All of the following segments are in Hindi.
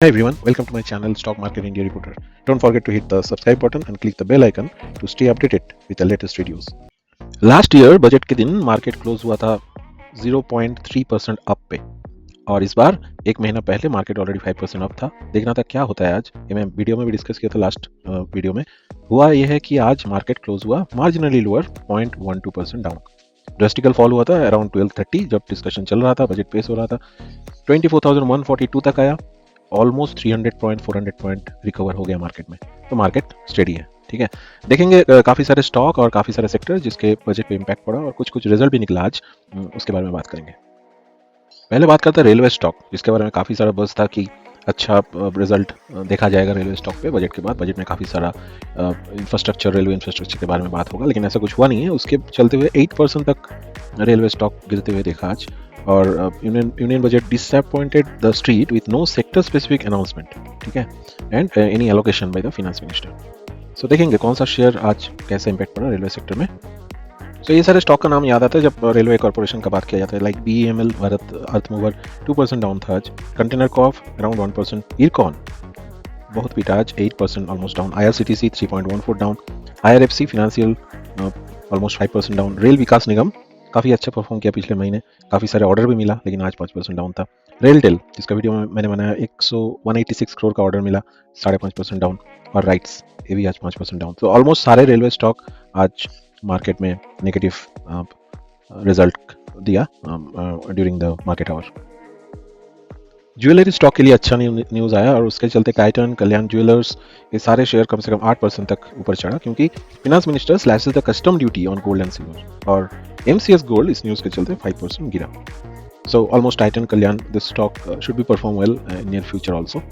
Hi everyone, welcome to my channel Stock Market India Reporter. Don't forget to hit the subscribe button and click the bell icon to stay updated with the latest videos. Last year budget के दिन मार्केट क्लोज हुआ था 0.3% अप पे और इस बार एक महीना पहले मार्केट ऑलरेडी 5% अप था। देखना था क्या होता है आज, ये मैं वीडियो में भी डिस्कस किया था लास्ट वीडियो में। हुआ यह है कि आज मार्केट क्लोज हुआ मार्जिनली लोअर 0.12% डाउन। ड्रेस्टिकल फॉल हुआ था अराउंड 12:30 जब डिस्कशन चल रहा था, बजट पेश हो रहा था। 24,142 तक आया, ऑलमोस्ट 300 पॉइंट 400 पॉइंट रिकवर हो गया मार्केट में। तो मार्केट स्टेडी है, ठीक है। देखेंगे काफ़ी सारे स्टॉक और काफ़ी सारे सेक्टर जिसके बजट पे इम्पैक्ट पड़ा और कुछ कुछ रिजल्ट भी निकला आज, उसके बारे में बात करेंगे। पहले बात करते हैं रेलवे स्टॉक, जिसके बारे में काफ़ी सारा बज़ था कि अच्छा रिजल्ट देखा जाएगा रेलवे स्टॉक पे बजट के बाद। बजट में काफ़ी सारा इंफ्रास्ट्रक्चर, रेलवे इंफ्रास्ट्रक्चर के बारे में बात होगा, लेकिन ऐसा कुछ हुआ नहीं है। उसके चलते हुए 8% तक रेलवे स्टॉक गिरते हुए देखा आज। और union budget disappointed the street with no sector specific announcement, ठीक है, and any allocation by the finance minister. So देखेंगे कौन सा शेयर आज कैसे इम्पैक्ट पड़ा रेलवे सेक्टर में। तो ये सारे स्टॉक का नाम याद आता है जब रेलवे कॉर्पोरेशन का बात किया जाता है, लाइक BEML, भारत अर्थ मूवर 2% डाउन था आज। कंटेनर कॉर्प अराउंड 1%, इरकॉन बहुत पीटा आज 8% almost down. IRCTC 3.14 down. IRFC financial almost 5% down. Rail Vikas Nigam काफ़ी अच्छा परफॉर्म किया पिछले महीने, काफ़ी सारे ऑर्डर भी मिला, लेकिन आज 5% डाउन था। रेलटेल, जिसका वीडियो मैंने बनाया, 186 करोड़ का ऑर्डर मिला, 5.5% डाउन। और राइट्स, ये भी आज 5% डाउन। तो ऑलमोस्ट सारे रेलवे स्टॉक आज मार्केट में नेगेटिव रिजल्ट दिया during the market hour. Jewellery stock के लिए अच्छा न्यूज़ आया और उसके चलते टाइटन, कल्याण ज्वेलर्स, ये सारे शेयर कम से कम 8% तक ऊपर चढ़ा, क्योंकि finance minister slashes the custom duty on gold and silver. और MCS गोल्ड इस न्यूज़ के चलते 5% गिरा। सो almost Titan, Kalyan, this stock should be perform well in near future also.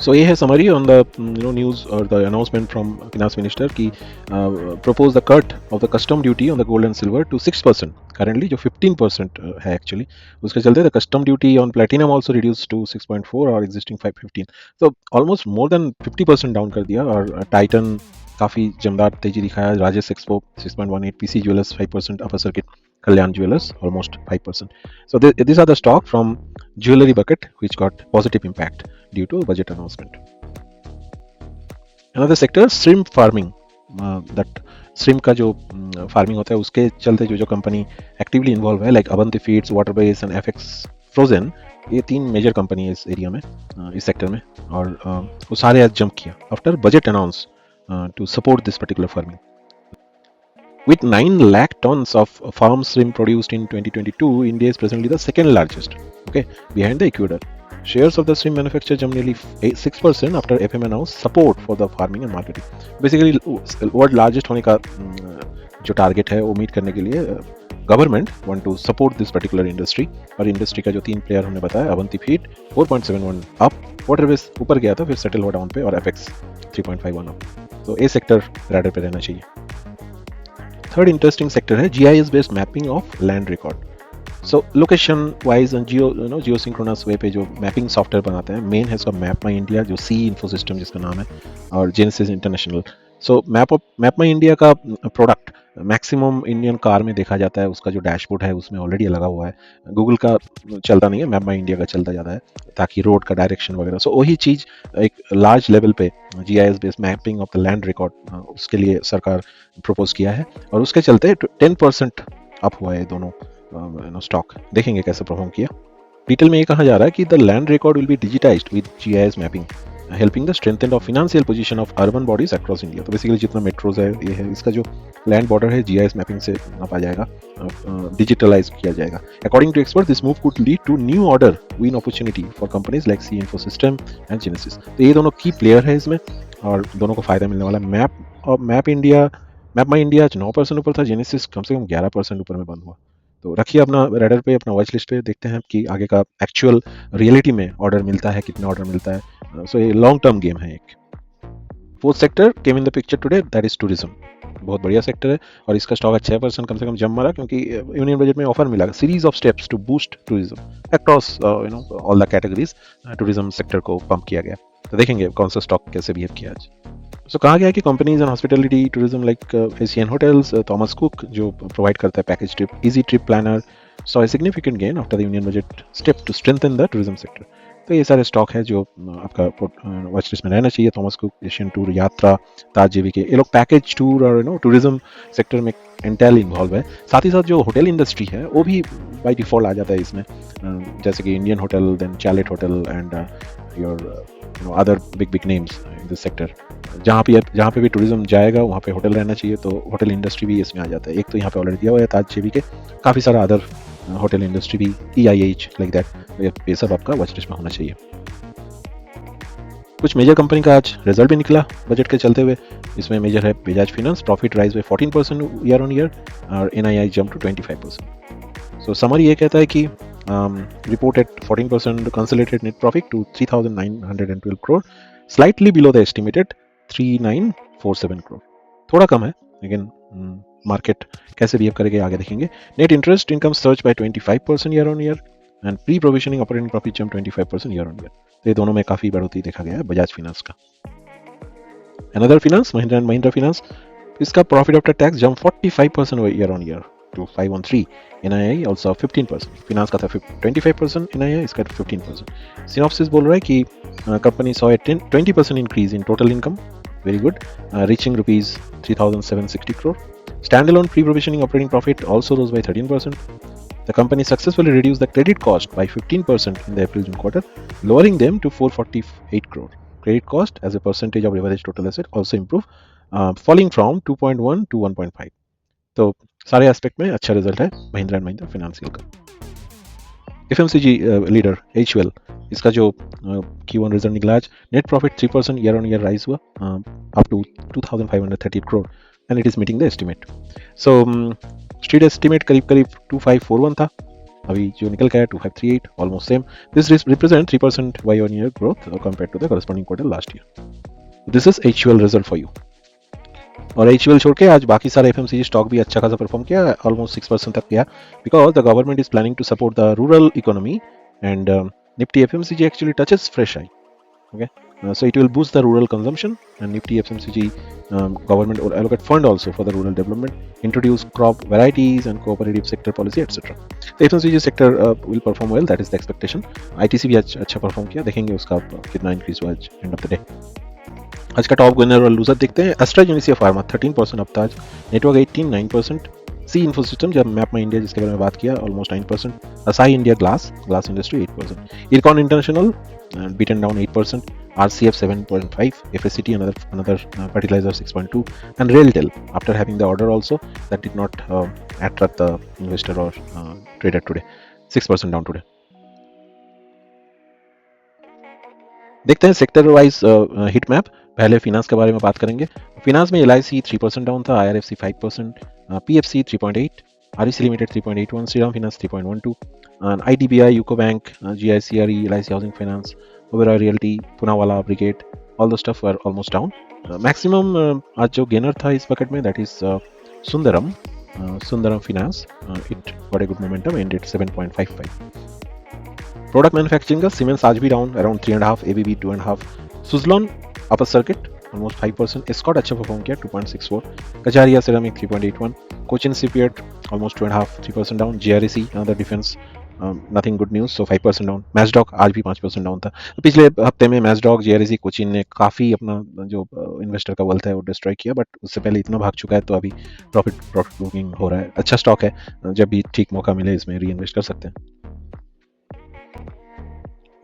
So ये है समरी ऑन द न्यूज़ और the announcement from finance minister की propose the cut of the custom duty on the gold and silver to 6%, currently जो 15% है एक्चुअली। उसके चलते the custom duty on platinum also reduce to 6.4 और एग्जिस्टिंग 515। तो ऑलमोस्ट मोर देन 50% डाउन कर दिया। और टाइटन काफ़ी जमदार तेजी दिखाया। Rajesh expo 6.18, PC jewellers 5% upper circuit, Kalyan Jewellers almost 5%. So these are the stock from jewelry bucket which got positive impact due to budget announcement. Another sector, shrimp farming. That shrimp का जो फार्मिंग होता है उसके चलते जो कंपनी एक्टिवली इन्वॉल्व है, like Avanti feeds, water base and FX frozen, ये 3 मेजर कंपनी है इस एरिया में, इस सेक्टर में। और वो सारे आज जंप किया after budget announce to support this particular farming. With 9 lakh tons of farm shrimp produced in 2022, India is presently the second largest, okay, behind the Ecuador. Shares of the shrimp manufacturer jumped nearly 6% after FM announced support for the farming and marketing. Basically, world largest होने का जो टारगेट है वो मीट करने के लिए government want to support this particular industry. और इंडस्ट्री का जो 3 प्लेयर हमने बताया, अवंती फीड 4.71 अप, वाटरवेज ऊपर गया था, फिर सेटल हुआ डाउन पे, और FX 3.51 अप। तो ये सेक्टर रैडर पे रहना चाहिए। थर्ड इंटरेस्टिंग सेक्टर है GIS based mapping of land record. So location wise and geo synchronous way पे जो मैपिंग सॉफ्टवेयर बनाते हैं, मेन है इसका मैप माई इंडिया, जो सी इन्फो सिस्टम जिसका नाम है, और जेनेसिस इंटरनेशनल। सो मैप माई इंडिया का प्रोडक्ट मैक्सिमम इंडियन कार में देखा जाता है, उसका जो डैशबोर्ड है उसमें ऑलरेडी लगा हुआ है। गूगल का चलता नहीं है, मैप माई इंडिया का चलता ज़्यादा है, ताकि रोड का डायरेक्शन वगैरह। सो वही चीज़ एक लार्ज लेवल पे GIS based mapping of the land record, उसके लिए सरकार प्रपोज किया है, और उसके चलते 10% अप हुआ है दोनों स्टॉक। देखेंगे कैसे परफॉर्म किया। डिटेल में ये कहा जा रहा है कि the land record will be digitized with GIS mapping, helping the strengthen of financial position of urban bodies across India. तो बेसिकली जितना मेट्रोज है, ये है, इसका जो लैंड बॉर्डर है GIS मैपिंग से नापा जाएगा, डिजिटलाइज किया जाएगा। According to expert, this move could lead to new order win opportunity for companies like CE Info System and Genesys. तो ये दोनों की प्लेयर है इसमें, और दोनों को फायदा मिलने वाला है। मैप माई इंडिया 9% ऊपर था, जेनेसिस कम से कम 11% ऊपर में बंद हुआ। तो रखिए अपना रेडर पे, अपना वॉच लिस्ट पे, देखते हैं कि आगे का एक्चुअल रियलिटी में ऑर्डर मिलता है, कितना ऑर्डर मिलता है। सो ये लॉन्ग टर्म गेम है एक। Fourth sector came in the picture today, that is tourism. बहुत बढ़िया सेक्टर है और इसका स्टॉक 6% कम से कम जम मारा, क्योंकि यूनियन बजट में ऑफर मिला, series of steps to boost tourism across all the categories. Tourism sector को पंप किया गया। तो देखेंगे कौन सा स्टॉक कैसे बिहेव किया आज। सो कहा गया है कि companies and hospitality tourism like Asian Hotels, Thomas Cook जो प्रोवाइड करता है package trip, Easy Trip Planner, saw a significant gain after the union budget step to strengthen the tourism sector. तो ये सारे स्टॉक है जो आपका वॉच लिस्ट में रहना चाहिए। थॉमस कुक, एशियन टूर, यात्रा, ताज जेवीके, ये लोग पैकेज टूर और टूरिज्म सेक्टर में एंटायरली इन्वॉल्व है। साथ ही साथ जो होटल इंडस्ट्री है वो भी बाय डिफॉल्ट आ जाता है इसमें, जैसे कि Indian hotel, then chalet hotel and your other big big names in this sector. जहाँ पे भी टूरिज्म जाएगा वहाँ पे होटल रहना चाहिए, तो होटल इंडस्ट्री भी इसमें आ जाता है। एक तो यहाँ पे ऑलरेडी दिया हुआ है ताज जेवीके, काफ़ी सारा अदर होटल इंडस्ट्री भी, EIH लाइक दैट, ये सब आपका वॉच लिस्ट में होना चाहिए। कुछ मेजर कंपनी का आज रिजल्ट भी निकला बजट के चलते हुए। इसमें मेजर है Bajaj finance, profit rise by 14% year on year और NII jump to 25%। So summary ये कहता है कि reported 14% consolidated net profit to 3,912 crore, slightly below the estimated 3,947 crore, थोड़ा कम है, लेकिन मार्केट कैसे बिहेव करेगा आगे देखेंगे। Net interest income surge by 25% year on year and pre provisioning operating profit jump 25% year on year. तो ये दोनों में काफी बढ़ोतरी देखा गया है बजाज फाइनेंस का। Another finance, Mahindra and Mahindra finance, इसका profit after tax jump 45% year on year to 513, NII also 15%, finance का था 25%, NII इसका 15%। सिनॉप्सिस बोल रहा है कि company saw a 20% increase in total income, very good, reaching rupees 3,760 crore. Standalone pre-provisioning operating profit also rose by 13%. The company successfully reduced the credit cost by 15% in the April-June quarter, lowering them to 448 crore. Credit cost as a percentage of average total asset also improved, falling from 2.1 to 1.5. तो सारे एस्पेक्ट में अच्छा रिजल्ट है महिंद्रा एंड महिंद्रा फाइनेंशियल का। FMCG लीडर HUL, इसका जो Q1 रिजल्ट निकला आज, net profit 3% year on year rise हुआ up to 2,530 crore and it is meeting the estimate. So street estimate करीब करीब 2,541 था, अभी जो निकल गया 2,538, almost same. This represent 3% Y on year growth compare to the corresponding quarter last year. This is HUL result for you. और HUL छोड़ के आज बाकी सारे FMCG स्टॉक भी अच्छा खासा परफॉर्म किया, ऑलमोस्ट 6% तक किया, because the government is planning to support the rural economy and Nifty FMCG actually touches fresh eye. Okay, so it will boost the rural consumption, and Nifty FMCG government will allocate fund also for the rural development, introduce crop varieties and cooperative sector policy, etc. The FMCG sector will perform well, that is the expectation. ITC भी अच्छा परफॉर्म किया, देखेंगे उसका कितना इंक्रीज हुआ एंड ऑफ द डे। आज का टॉप विनर और लूजर देखते हैं। एस्ट्राजेनेका फार्मा 13% अप था आज, नेटवर्क 18 9%, सी इन्फो सिस्टम जब मैप में इंडिया जिसके बारे में बात किया almost 9%, Asahi India glass industry 8%, IRCON international beaten down 8%, RCF 7.5, FSCT another fertilizer 6.2, and Railtel after having the order also that did not attract the investor or trader today, 6% down today. देखते हैं सेक्टर वाइज हिट मैप। पहले फिनांस के बारे में बात करेंगे। फिनांस में LIC 3% डाउन था, IRFC 5%, PFC 3.8, REC limited 3.81, Shriram finance 3.12, IDBI, UCO bank, GICRE, LIC housing finance, Oberoi realty, Poonawalla, brigade, all the stuff were almost down. Maximum आज जो गेनर था इस बकेट में, that is Sundaram finance, it got a good momentum and it 7.55। Product manufacturing का सीमेंस आज भी down around 3.5, ABB 2.5, Suzlon upper circuit almost 5%, Escorts अच्छा परफॉर्म किया 2.64, Kajaria ceramic 3.81, Cochin Shipyard almost 2.5 3% down, GREC another defence nothing good news, so 5% down. MazDock आज भी 5% डाउन था। तो पिछले हफ्ते में मैचडॉक, GREC, कोचिन ने काफ़ी अपना जो इन्वेस्टर का वेल्थ है वो डिस्ट्रॉय किया, बट उससे पहले इतना भाग चुका है, तो अभी प्रॉफिट बुकिंग हो रहा है। अच्छा स्टॉक है, जब भी ठीक मौका मिले इसमें री इन्वेस्ट कर सकते हैं।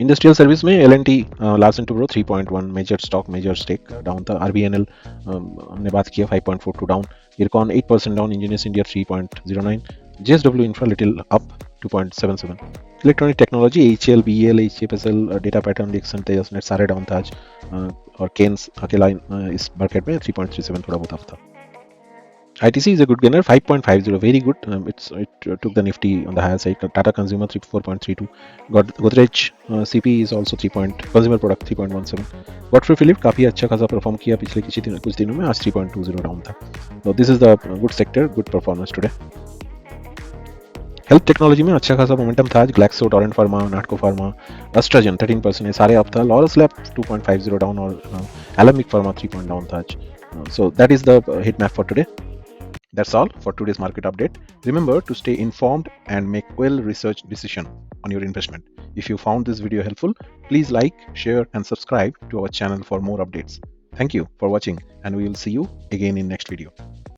इंडस्ट्रियल सर्विस में L&T Larsen Toubro 3.1, major stake down था। RBNL हमने बात किया 5.42 डाउन, Ircon 8% down, Engineers India 3.09, JSW Infra little up 2.77, electronic technology HCL, BEL, HFSL, Data Patterns, Dixon, Tejas Net सारे डाउन था आज, और केन्स अकेला इस मार्केट में 3.37 थोड़ा बहुत अप था। ITC is a good gainer, 5.50, very good. It took the Nifty on the higher side. Tata Consumer 4.32. Godrej CP is also 3. Consumer Product 3.17. Godfrey Philip काफ़ी अच्छा खासा परफॉर्म किया पिछले कुछ दिनों में, आज 3.20 डाउन था। So this is the good sector, good performance today. Health technology में अच्छा खासा मोमेंटम था आज, ग्लैक्सो, टोरेंट फार्मा, नाटको फार्मा, एस्ट्राजन 13%, ये सारे अप था। लॉरस लैब 2.50 डाउन और एलेमिक फार्मा 3 डाउन था आज। So that is the hit map for today. That's all for today's market update. Remember to stay informed and make well-researched decision on your investment. If you found this video helpful, please like, share, and subscribe to our channel for more updates. Thank you for watching, and we will see you again in next video.